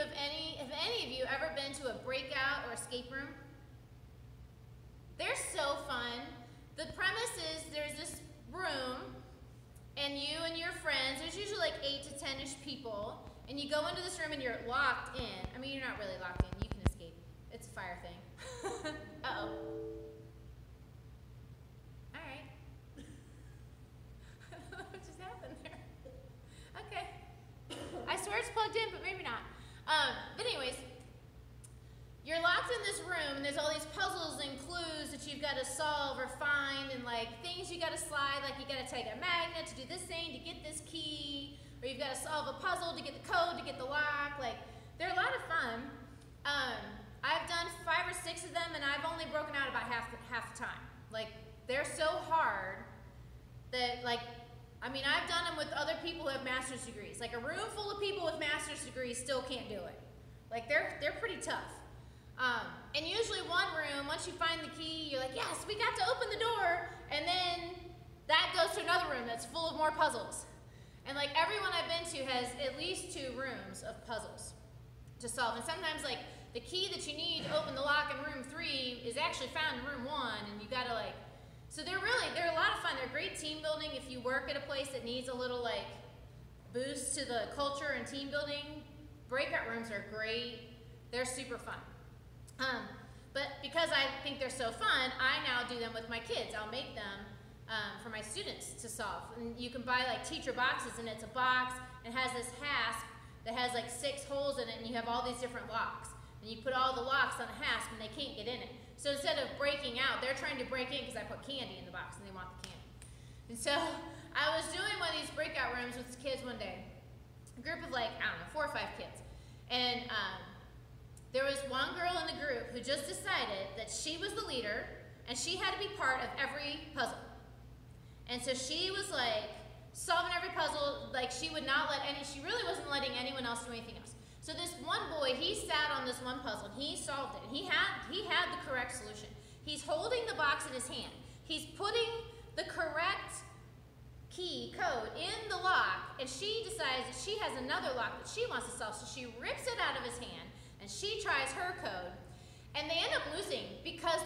have any of you ever been to a breakout or escape room? They're so fun. The premise is there's this room, and you and your friends, there's usually like 8 to 10-ish people, and you go into this room and you're locked in. I mean, you're not really locked in. You can escape. It's a fire thing. Uh-oh. All right. I don't know what just happened there. Okay. I swear it's plugged in, but maybe not. But anyways, you're locked in this room, and there's all these puzzles and clues that you've got to solve or find, and like things you got to slide, like you got to take a magnet to do this thing to get this key, or you've got to solve a puzzle to get the code to get the lock. Like, they're a lot of fun. I've done 5 or 6 of them, and I've only broken out about half the time. Like, they're so hard that, like, I mean, I've done them with other people who have master's degrees. Like, a room full of people with master's degrees still can't do it. Like, they're pretty tough. And usually one room, once you find the key, you're like, yes, we got to open the door, and then that goes to another room that's full of more puzzles. And like everyone I've been to has at least 2 rooms of puzzles to solve. And sometimes like the key that you need to open the lock in room 3 is actually found in room 1, and you gotta like, so they're a lot of fun. They're great team building if you work at a place that needs a little like boost to the culture and team building. Breakout rooms are great. They're super fun. But because I think they're so fun, I now do them with my kids. I'll make them for my students to solve. And you can buy like teacher boxes, and it's a box and has this hasp that has like 6 holes in it, and you have all these different locks. And you put all the locks on the hasp, and they can't get in it. So instead of breaking out, they're trying to break in because I put candy in the box, and they want the candy. And so I was doing one of these breakout rooms with kids one day, a group of like, I don't know, 4 or 5 kids. And there was one girl in the group who just decided that she was the leader and she had to be part of every puzzle. And so she was like solving every puzzle, like she would not let she really wasn't letting anyone else do anything else. So this one boy, he sat on this one puzzle and he solved it. And he had the correct solution. He's holding the box in his hand. He's putting the correct key code in the lock, and she decides that she has another lock that she wants to solve, so she rips it out of his hand and she tries her code, and they end up losing because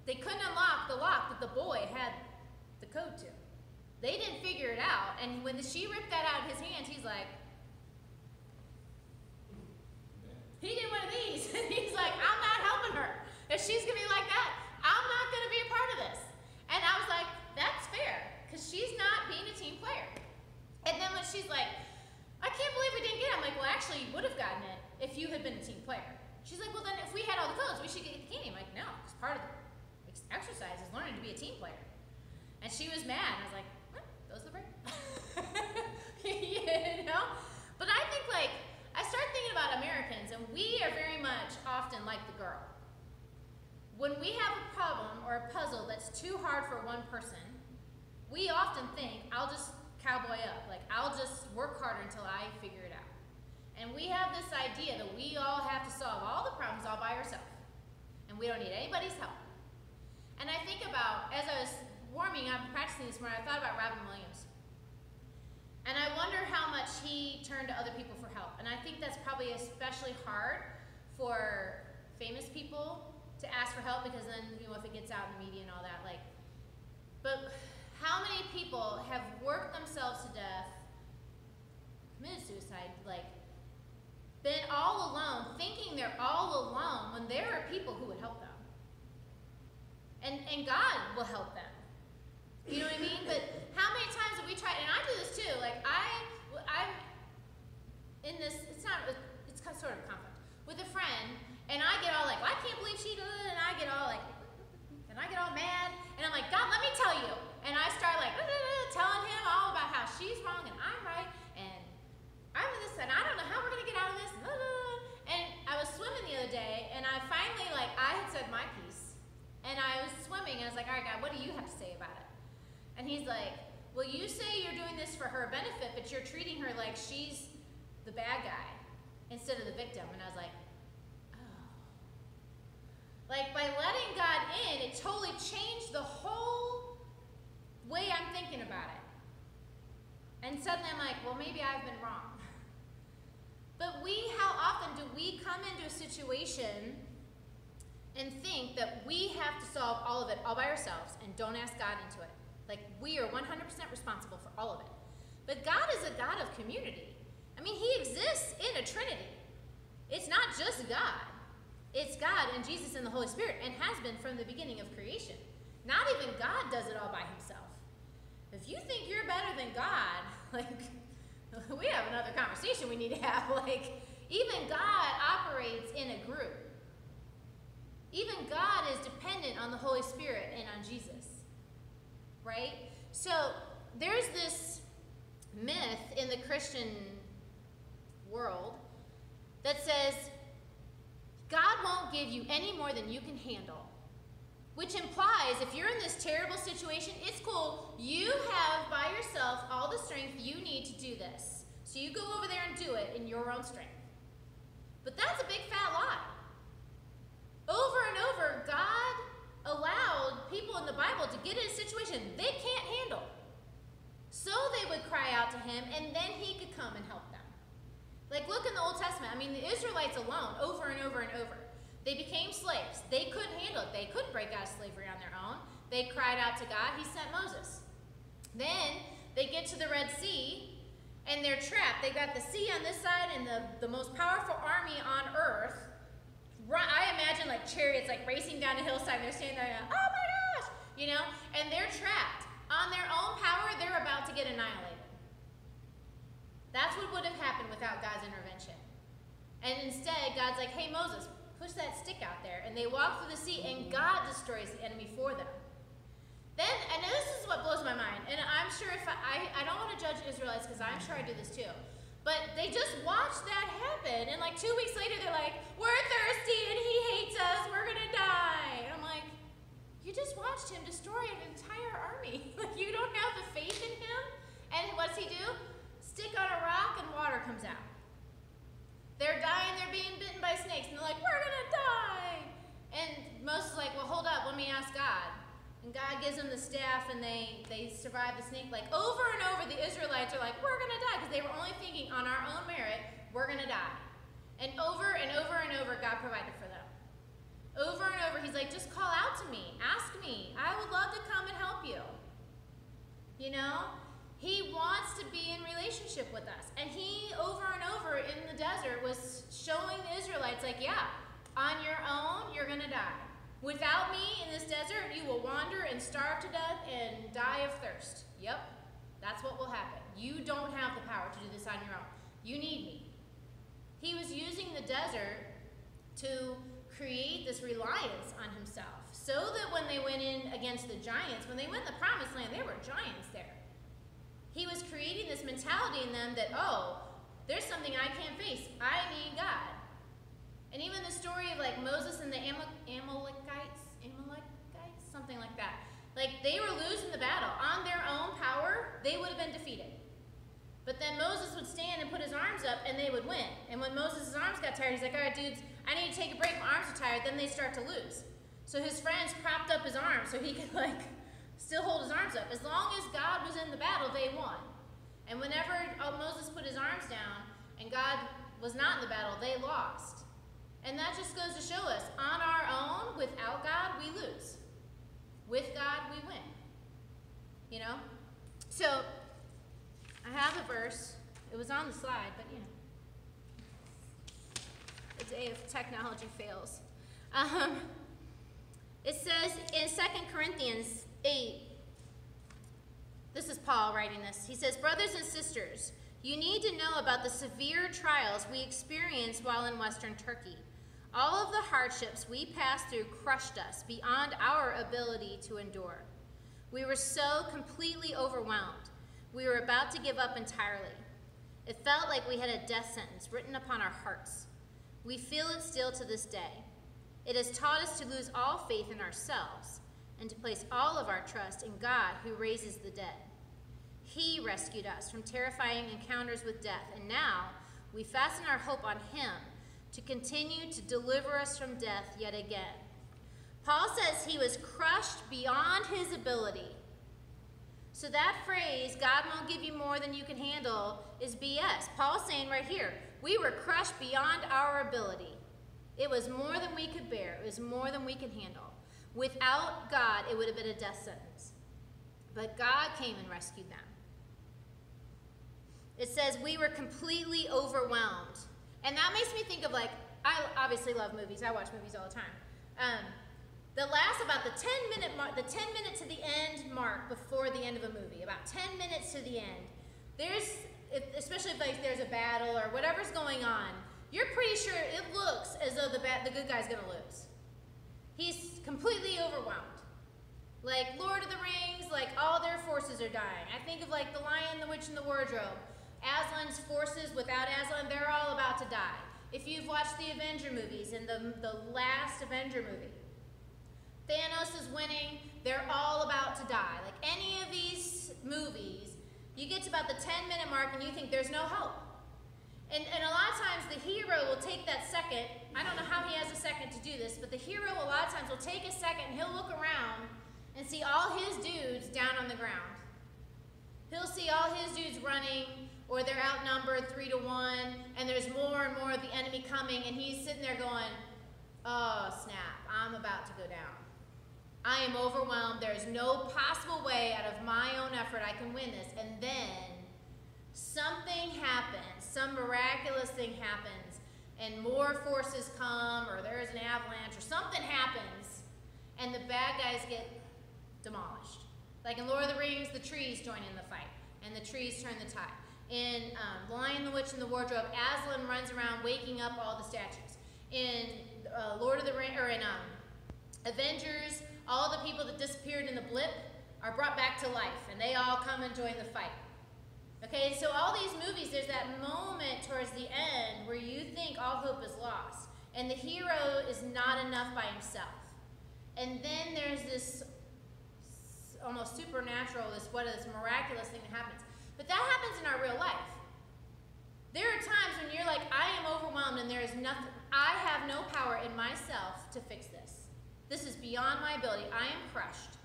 they couldn't unlock the lock that the boy had the code to. They didn't figure it out, and when she ripped that out of his hand, he's like, he did one of these, and he's like, I'm not helping her. If she's gonna be like that, I'm not gonna be a part of this. And I was like, that's fair, because she's not being a team player. And then when she's like, I can't believe we didn't get it. I'm like, well, actually, you would have gotten it if you had been a team player. She's like, well, then if we had all the codes, we should get the candy. I'm like, no, because part of the exercise is learning to be a team player. And she was mad. And I was like, well, those are the break. You know? But I think, like, I start thinking about Americans, and we are very much often like the girl. When we have a problem or a puzzle that's too hard for one person, we often think, I'll just cowboy up. Like, I'll just work harder until I figure it out. And we have this idea that we all have to solve all the problems all by ourselves. And we don't need anybody's help. And I think about, as I was warming up and practicing this morning, I thought about Robin Williams. And I wonder how much he turned to other people for help. And I think that's probably especially hard for famous people to ask for help, because then, you know, if it gets out in the media and all that, like, but how many people have worked themselves to death, committed suicide, like, been all alone, thinking they're all alone when there are people who would help them. And God will help them. You know what I mean? But how many times have we tried, and I do this too, like I'm in this, it's sort of conflict, with a friend, and I get all like, well, I can't believe she did it, and I get all like, and I get all mad, and I'm like, God, let me tell you. And I start like, telling him all about how she's wrong and I'm right, and I'm in this, and I don't know how we're gonna get out of this, and I was swimming the other day, and I finally, like, I had said my piece, and I was swimming, and I was like, all right, God, what do you have to say about it? And he's like, well, you say you're doing this for her benefit, but you're treating her like she's the bad guy instead of the victim. And I was like, oh. Like, by letting God in, it totally changed the whole way I'm thinking about it. And suddenly I'm like, well, maybe I've been wrong. But how often do we come into a situation and think that we have to solve all of it all by ourselves and don't ask God into it? Like, we are 100% responsible for all of it. But God is a God of community. I mean, he exists in a Trinity. It's not just God. It's God and Jesus and the Holy Spirit, and has been from the beginning of creation. Not even God does it all by himself. If you think you're better than God, like, we have another conversation we need to have. Like, even God operates in a group. Even God is dependent on the Holy Spirit and on Jesus, right? So there's this myth in the Christian world that says God won't give you any more than you can handle, which implies if you're in this terrible situation, it's cool. You have by yourself all the strength you need to do this. So you go over there and do it in your own strength. But that's a big fat lie. Over and over, God allowed people in the Bible to get in a situation they can't handle. So they would cry out to him, and then he could come and help them. Like, look in the Old Testament. I mean, the Israelites alone, over and over and over, they became slaves. They couldn't handle it. They couldn't break out of slavery on their own. They cried out to God. He sent Moses. Then they get to the Red Sea, and they're trapped. They got the sea on this side and the most powerful army on earth. I imagine like chariots like racing down a hillside. They're standing there, oh my gosh, you know, and they're trapped. On their own power, they're about to get annihilated. That's what would have happened without God's intervention. And instead, God's like, hey, Moses, push that stick out there. And they walk through the sea, and God destroys the enemy for them. Then, and this is what blows my mind, and I'm sure if I don't want to judge Israelites because I'm sure I do this too, but they just watched that happen, and like 2 weeks later, they're like, we're thirsty, and he hates us, we're going to die. And I'm like, you just watched him destroy an entire army. Like, you don't have the faith in him? And what's he do? Stick on a rock and water comes out. They're dying, they're being bitten by snakes, and they're like, we're gonna die. And Moses is like, well, hold up, let me ask God. And God gives them the staff, and they survive the snake. Like, over and over, the Israelites are like, we're gonna die, because they were only thinking on our own merit, we're gonna die. And over and over and over, God provided for them. Over and over, he's like, just call out to me, ask me. I would love to come and help you. You know? He wants to be in relationship with us. And he, over and over in the desert, was showing the Israelites, like, yeah, on your own, you're going to die. Without me in this desert, you will wander and starve to death and die of thirst. Yep, that's what will happen. You don't have the power to do this on your own. You need me. He was using the desert to create this reliance on himself, so that when they went in against the giants, when they went in the promised land, there were giants there. He was creating this mentality in them that, oh, there's something I can't face. I need God. And even the story of like Moses and the Amalekites, something like that. Like, they were losing the battle. On their own power, they would have been defeated. But then Moses would stand and put his arms up, and they would win. And when Moses' arms got tired, he's like, all right, dudes, I need to take a break. My arms are tired. Then they start to lose. So his friends propped up his arms so he could, like, still hold his arms up. As long as God was in the battle, they won. And whenever Moses put his arms down and God was not in the battle, they lost. And that just goes to show us, on our own, without God, we lose. With God, we win. You know? So, I have a verse. It was on the slide, but, you know. A day if technology fails. It says in 2 Corinthians 8, this is Paul writing this. He says, brothers and sisters, you need to know about the severe trials we experienced while in Western Turkey. All of the hardships we passed through crushed us beyond our ability to endure. We were so completely overwhelmed. We were about to give up entirely. It felt like we had a death sentence written upon our hearts. We feel it still to this day. It has taught us to lose all faith in ourselves and to place all of our trust in God who raises the dead. He rescued us from terrifying encounters with death, and now we fasten our hope on him to continue to deliver us from death yet again. Paul says he was crushed beyond his ability. So that phrase, God won't give you more than you can handle, is BS. Paul's saying right here, we were crushed beyond our ability. It was more than we could bear. It was more than we could handle. Without God, it would have been a death sentence. But God came and rescued them. It says we were completely overwhelmed. And that makes me think of, like, I obviously love movies. I watch movies all the time. The last, about the 10-minute mark, the 10 minute to the end mark before the end of a movie, about 10 minutes to the end, especially if like there's a battle or whatever's going on, you're pretty sure it looks as though the good guy's gonna lose. He's completely overwhelmed. Like Lord of the Rings, like all their forces are dying. I think of like the Lion, the Witch, and the Wardrobe. Aslan's forces, without Aslan, they're all about to die. If you've watched the Avenger movies and the last Avenger movie, Thanos is winning, they're all about to die. Like any of these movies, you get to about the 10-minute mark and you think there's no hope. And a lot of times the hero will take that second. I don't know how he has a second to do this, but the hero a lot of times will take a second and he'll look around and see all his dudes down on the ground. He'll see all his dudes running, or they're outnumbered 3-1, and there's more and more of the enemy coming, and he's sitting there going, oh snap, I'm about to go down. I am overwhelmed. There's no possible way out of my own effort I can win this. And then something happens, some miraculous thing happens, and more forces come, or there's an avalanche, or something happens, and the bad guys get demolished. Like in Lord of the Rings, the trees join in the fight, and the trees turn the tide. In The Lion, the Witch, and the Wardrobe, Aslan runs around waking up all the statues. In Lord of the Rings, or in Avengers, all the people that disappeared in the blip are brought back to life, and they all come and join the fight. Okay, so all these movies, there's that moment towards the end where you think all hope is lost, and the hero is not enough by himself. And then there's this almost supernatural, this miraculous thing that happens. But that happens in our real life. There are times when you're like, I am overwhelmed and there is nothing, I have no power in myself to fix this. This is beyond my ability. I am crushed.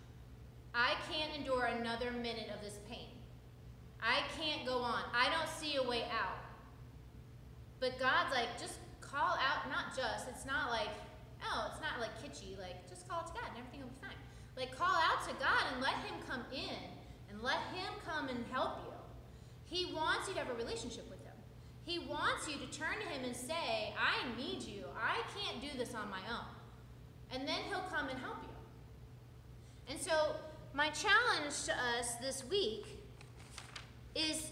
I can't endure another minute of this pain. I can't go on. I don't see a way out. But God's like, just call out, it's not like, oh, it's not like kitschy, like just call it to God and everything will be fine. Like call out to God and let him come in and let him come and help you. He wants you to have a relationship with him. He wants you to turn to him and say, I need you. I can't do this on my own. And then he'll come and help you. And so my challenge to us this week is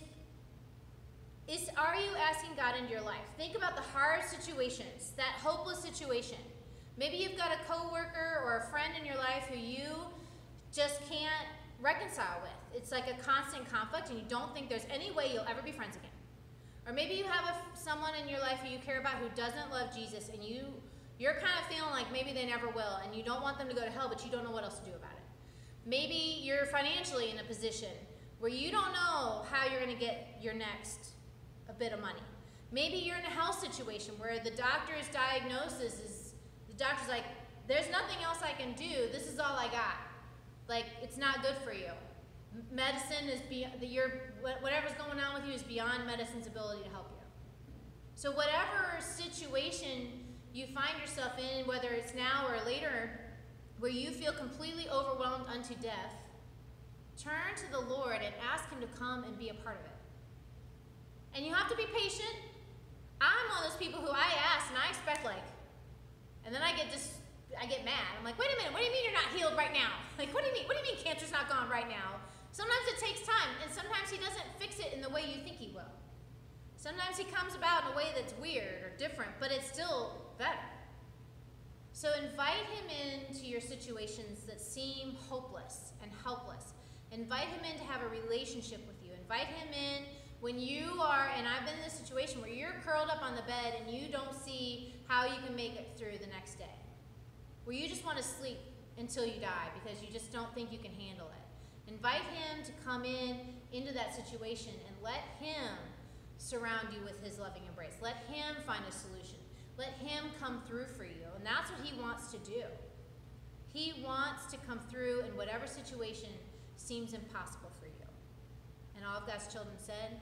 are you asking God into your life? Think about the hard situations, that hopeless situation. Maybe you've got a coworker or a friend in your life who you just can't reconcile with. It's like a constant conflict and you don't think there's any way you'll ever be friends again. Or maybe you have someone in your life who you care about who doesn't love Jesus and you're kind of feeling like maybe they never will and you don't want them to go to hell, but you don't know what else to do about it. Maybe you're financially in a position where you don't know how you're going to get your next a bit of money. Maybe you're in a health situation where the doctor's diagnosis is, the doctor's like, there's nothing else I can do. This is all I got. Like, it's not good for you. Medicine is whatever's going on with you is beyond medicine's ability to help you. So whatever situation you find yourself in, whether it's now or later, where you feel completely overwhelmed unto death, turn to the Lord and ask him to come and be a part of it. And you have to be patient. I'm one of those people who I ask and I expect and then I get mad. I'm like, wait a minute, what do you mean you're not healed right now? Like, what do you mean? What do you mean cancer's not gone right now? Sometimes it takes time, and sometimes he doesn't fix it in the way you think he will. Sometimes he comes about in a way that's weird or different, but it's still better. So invite him into your situations that seem hopeless and helpless. Invite him in to have a relationship with you. Invite him in when you are, and I've been in this situation where you're curled up on the bed and you don't see how you can make it through the next day. Where you just want to sleep until you die because you just don't think you can handle it. Invite him to come into that situation and let him surround you with his loving embrace. Let him find a solution. Let him come through for you. And that's what he wants to do. He wants to come through in whatever situation seems impossible for you. And all of God's children said,